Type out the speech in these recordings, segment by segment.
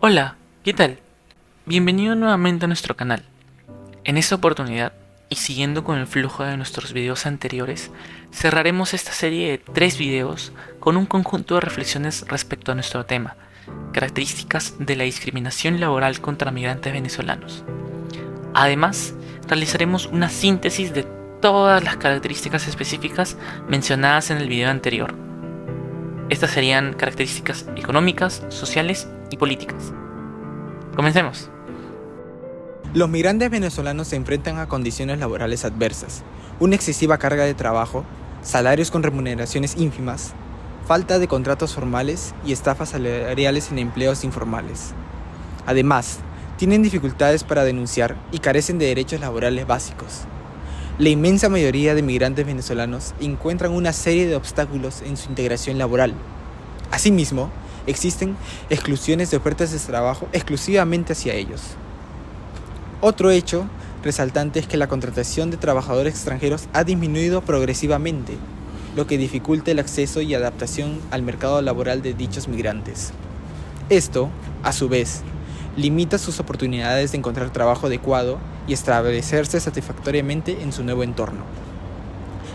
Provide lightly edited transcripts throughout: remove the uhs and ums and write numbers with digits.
Hola, ¿qué tal? Bienvenido nuevamente a nuestro canal. En esta oportunidad, y siguiendo con el flujo de nuestros videos anteriores, cerraremos esta serie de 3 videos con un conjunto de reflexiones respecto a nuestro tema, características de la discriminación laboral contra migrantes venezolanos. Además, realizaremos una síntesis de todas las características específicas mencionadas en el video anterior. Estas serían características económicas, sociales y políticas. Comencemos. Los migrantes venezolanos se enfrentan a condiciones laborales adversas, una excesiva carga de trabajo, salarios con remuneraciones ínfimas, falta de contratos formales y estafas salariales en empleos informales. Además, tienen dificultades para denunciar y carecen de derechos laborales básicos. La inmensa mayoría de migrantes venezolanos encuentran una serie de obstáculos en su integración laboral. Asimismo, existen exclusiones de ofertas de trabajo exclusivamente hacia ellos. Otro hecho resaltante es que la contratación de trabajadores extranjeros ha disminuido progresivamente, lo que dificulta el acceso y adaptación al mercado laboral de dichos migrantes. Esto, a su vez, limita sus oportunidades de encontrar trabajo adecuado y establecerse satisfactoriamente en su nuevo entorno.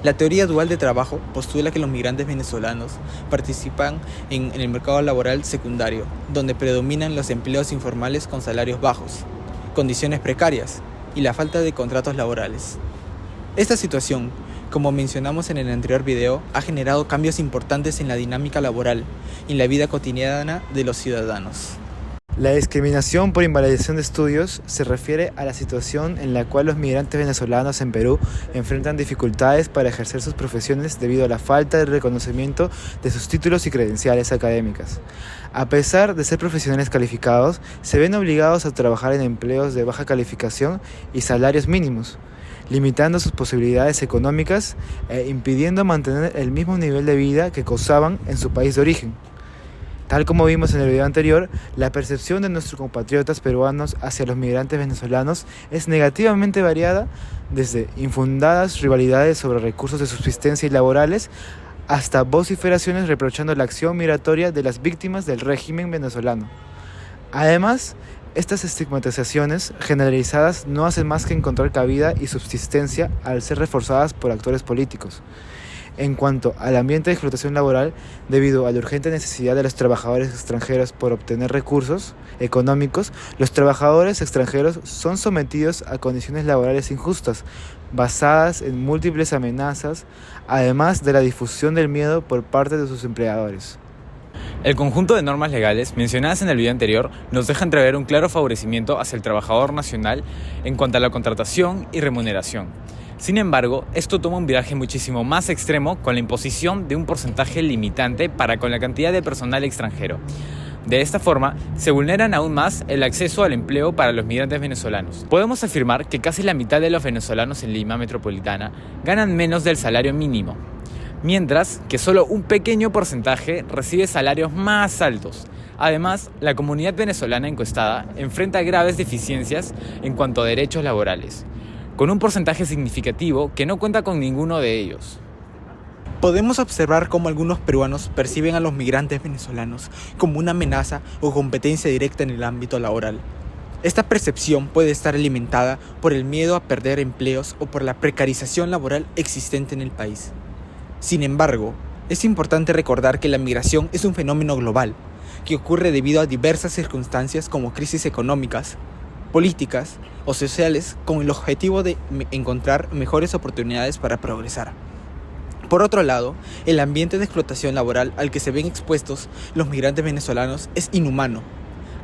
La teoría dual de trabajo postula que los migrantes venezolanos participan en el mercado laboral secundario, donde predominan los empleos informales con salarios bajos, condiciones precarias y la falta de contratos laborales. Esta situación, como mencionamos en el anterior video, ha generado cambios importantes en la dinámica laboral y en la vida cotidiana de los ciudadanos. La discriminación por invalidación de estudios se refiere a la situación en la cual los migrantes venezolanos en Perú enfrentan dificultades para ejercer sus profesiones debido a la falta de reconocimiento de sus títulos y credenciales académicas. A pesar de ser profesionales calificados, se ven obligados a trabajar en empleos de baja calificación y salarios mínimos, limitando sus posibilidades económicas e impidiendo mantener el mismo nivel de vida que gozaban en su país de origen. Tal como vimos en el video anterior, la percepción de nuestros compatriotas peruanos hacia los migrantes venezolanos es negativamente variada, desde infundadas rivalidades sobre recursos de subsistencia y laborales, hasta vociferaciones reprochando la acción migratoria de las víctimas del régimen venezolano. Además, estas estigmatizaciones generalizadas no hacen más que encontrar cabida y subsistencia al ser reforzadas por actores políticos. En cuanto al ambiente de explotación laboral, debido a la urgente necesidad de los trabajadores extranjeros por obtener recursos económicos, los trabajadores extranjeros son sometidos a condiciones laborales injustas, basadas en múltiples amenazas, además de la difusión del miedo por parte de sus empleadores. El conjunto de normas legales mencionadas en el video anterior nos deja entrever un claro favorecimiento hacia el trabajador nacional en cuanto a la contratación y remuneración. Sin embargo, esto toma un viraje muchísimo más extremo con la imposición de un porcentaje limitante para con la cantidad de personal extranjero. De esta forma, se vulneran aún más el acceso al empleo para los migrantes venezolanos. Podemos afirmar que casi la mitad de los venezolanos en Lima metropolitana ganan menos del salario mínimo, mientras que solo un pequeño porcentaje recibe salarios más altos. Además, la comunidad venezolana encuestada enfrenta graves deficiencias en cuanto a derechos laborales, con un porcentaje significativo que no cuenta con ninguno de ellos. Podemos observar cómo algunos peruanos perciben a los migrantes venezolanos como una amenaza o competencia directa en el ámbito laboral. Esta percepción puede estar alimentada por el miedo a perder empleos o por la precarización laboral existente en el país. Sin embargo, es importante recordar que la migración es un fenómeno global, que ocurre debido a diversas circunstancias como crisis económicas, políticas o sociales, con el objetivo de encontrar mejores oportunidades para progresar. Por otro lado, el ambiente de explotación laboral al que se ven expuestos los migrantes venezolanos es inhumano.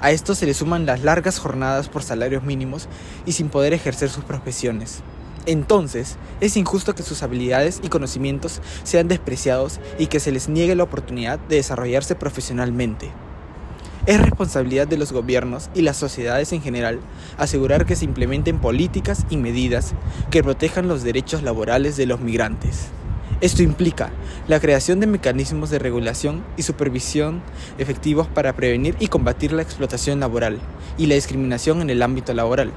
A esto se le suman las largas jornadas por salarios mínimos y sin poder ejercer sus profesiones. Entonces, es injusto que sus habilidades y conocimientos sean despreciados y que se les niegue la oportunidad de desarrollarse profesionalmente. Es responsabilidad de los gobiernos y las sociedades en general asegurar que se implementen políticas y medidas que protejan los derechos laborales de los migrantes. Esto implica la creación de mecanismos de regulación y supervisión efectivos para prevenir y combatir la explotación laboral y la discriminación en el ámbito laboral.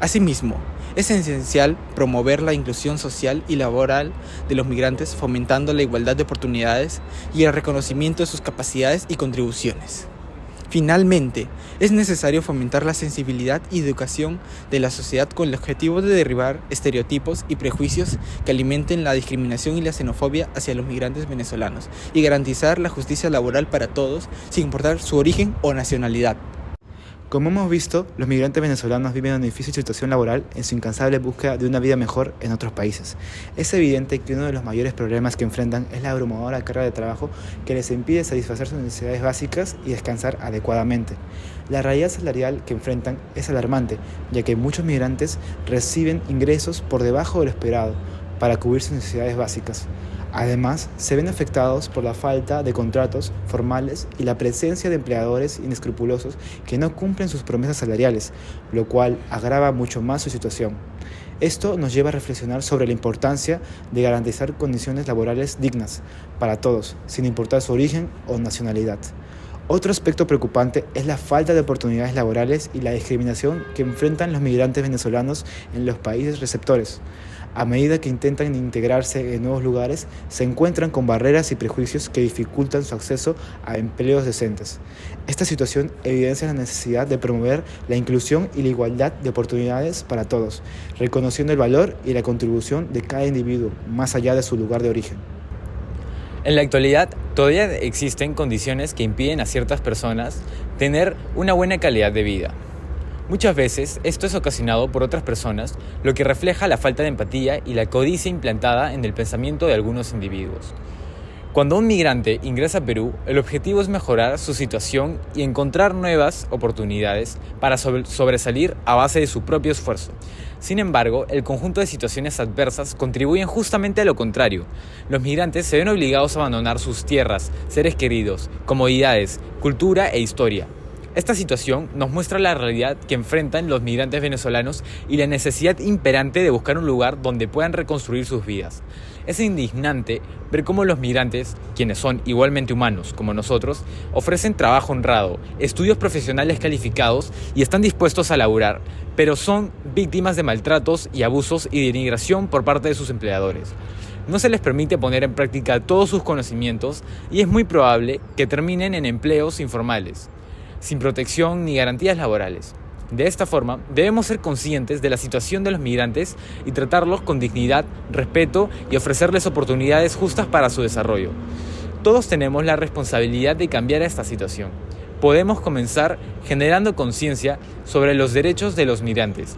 Asimismo, es esencial promover la inclusión social y laboral de los migrantes, fomentando la igualdad de oportunidades y el reconocimiento de sus capacidades y contribuciones. Finalmente, es necesario fomentar la sensibilidad y educación de la sociedad con el objetivo de derribar estereotipos y prejuicios que alimenten la discriminación y la xenofobia hacia los migrantes venezolanos y garantizar la justicia laboral para todos, sin importar su origen o nacionalidad. Como hemos visto, los migrantes venezolanos viven una difícil situación laboral en su incansable búsqueda de una vida mejor en otros países. Es evidente que uno de los mayores problemas que enfrentan es la abrumadora carga de trabajo que les impide satisfacer sus necesidades básicas y descansar adecuadamente. La realidad salarial que enfrentan es alarmante, ya que muchos migrantes reciben ingresos por debajo de lo esperado para cubrir sus necesidades básicas. Además, se ven afectados por la falta de contratos formales y la presencia de empleadores inescrupulosos que no cumplen sus promesas salariales, lo cual agrava mucho más su situación. Esto nos lleva a reflexionar sobre la importancia de garantizar condiciones laborales dignas para todos, sin importar su origen o nacionalidad. Otro aspecto preocupante es la falta de oportunidades laborales y la discriminación que enfrentan los migrantes venezolanos en los países receptores. A medida que intentan integrarse en nuevos lugares, se encuentran con barreras y prejuicios que dificultan su acceso a empleos decentes. Esta situación evidencia la necesidad de promover la inclusión y la igualdad de oportunidades para todos, reconociendo el valor y la contribución de cada individuo, más allá de su lugar de origen. En la actualidad, todavía existen condiciones que impiden a ciertas personas tener una buena calidad de vida. Muchas veces esto es ocasionado por otras personas, lo que refleja la falta de empatía y la codicia implantada en el pensamiento de algunos individuos. Cuando un migrante ingresa a Perú, el objetivo es mejorar su situación y encontrar nuevas oportunidades para sobresalir a base de su propio esfuerzo. Sin embargo, el conjunto de situaciones adversas contribuyen justamente a lo contrario. Los migrantes se ven obligados a abandonar sus tierras, seres queridos, comodidades, cultura e historia. Esta situación nos muestra la realidad que enfrentan los migrantes venezolanos y la necesidad imperante de buscar un lugar donde puedan reconstruir sus vidas. Es indignante ver cómo los migrantes, quienes son igualmente humanos como nosotros, ofrecen trabajo honrado, estudios profesionales calificados y están dispuestos a laburar, pero son víctimas de maltratos y abusos y denigración por parte de sus empleadores. No se les permite poner en práctica todos sus conocimientos y es muy probable que terminen en empleos informales, sin protección ni garantías laborales. De esta forma, debemos ser conscientes de la situación de los migrantes y tratarlos con dignidad, respeto y ofrecerles oportunidades justas para su desarrollo. Todos tenemos la responsabilidad de cambiar esta situación. Podemos comenzar generando conciencia sobre los derechos de los migrantes,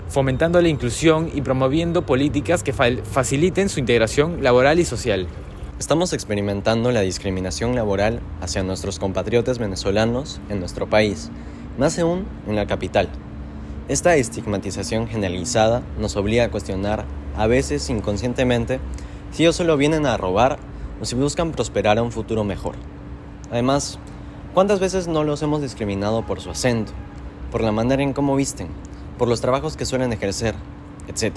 fomentando la inclusión y promoviendo políticas que faciliten su integración laboral y social. Estamos experimentando la discriminación laboral hacia nuestros compatriotas venezolanos en nuestro país, más aún en la capital. Esta estigmatización generalizada nos obliga a cuestionar, a veces inconscientemente, si ellos solo vienen a robar o si buscan prosperar a un futuro mejor. Además, ¿cuántas veces no los hemos discriminado por su acento, por la manera en cómo visten, por los trabajos que suelen ejercer, etc.?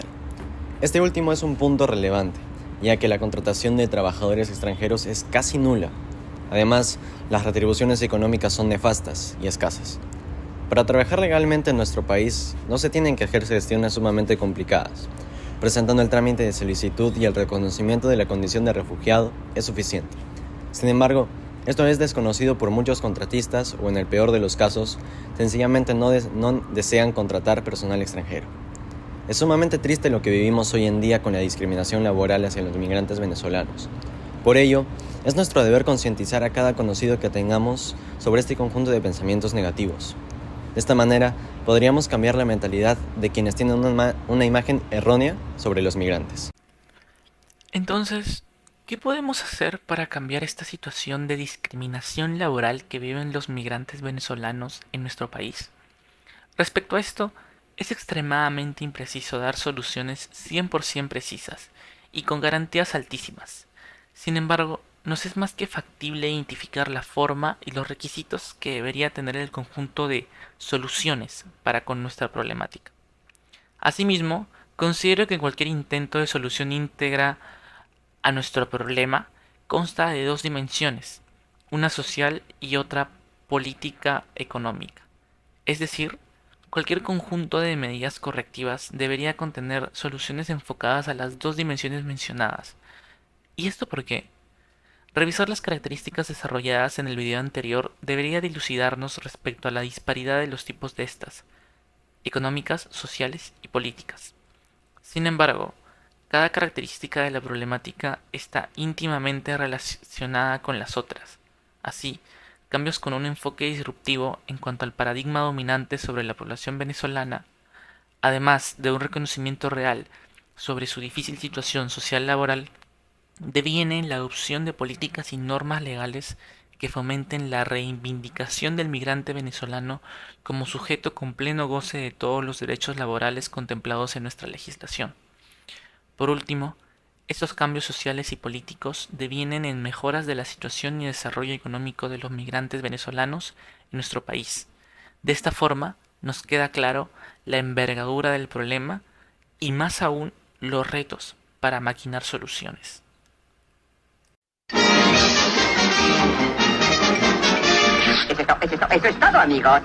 Este último es un punto relevante, ya que la contratación de trabajadores extranjeros es casi nula. Además, las retribuciones económicas son nefastas y escasas. Para trabajar legalmente en nuestro país, no se tienen que ejercer gestiones sumamente complicadas. Presentando el trámite de solicitud y el reconocimiento de la condición de refugiado es suficiente. Sin embargo, esto es desconocido por muchos contratistas o, en el peor de los casos, sencillamente no desean contratar personal extranjero. Es sumamente triste lo que vivimos hoy en día con la discriminación laboral hacia los migrantes venezolanos. Por ello, es nuestro deber concientizar a cada conocido que tengamos sobre este conjunto de pensamientos negativos. De esta manera, podríamos cambiar la mentalidad de quienes tienen una imagen errónea sobre los migrantes. Entonces, ¿qué podemos hacer para cambiar esta situación de discriminación laboral que viven los migrantes venezolanos en nuestro país? Respecto a esto, es extremadamente impreciso dar soluciones 100% precisas y con garantías altísimas. Sin embargo, nos es más que factible identificar la forma y los requisitos que debería tener el conjunto de soluciones para con nuestra problemática. Asimismo, considero que cualquier intento de solución íntegra a nuestro problema consta de dos dimensiones, una social y otra política económica. Es decir, cualquier conjunto de medidas correctivas debería contener soluciones enfocadas a las dos dimensiones mencionadas. ¿Y esto por qué? Revisar las características desarrolladas en el video anterior debería dilucidarnos respecto a la disparidad de los tipos de estas, económicas, sociales y políticas. Sin embargo, cada característica de la problemática está íntimamente relacionada con las otras. Así, cambios con un enfoque disruptivo en cuanto al paradigma dominante sobre la población venezolana, además de un reconocimiento real sobre su difícil situación social laboral, deviene en la adopción de políticas y normas legales que fomenten la reivindicación del migrante venezolano como sujeto con pleno goce de todos los derechos laborales contemplados en nuestra legislación. Por último, estos cambios sociales y políticos devienen en mejoras de la situación y desarrollo económico de los migrantes venezolanos en nuestro país. De esta forma, nos queda claro la envergadura del problema y más aún los retos para maquinar soluciones. Eso es todo, amigos.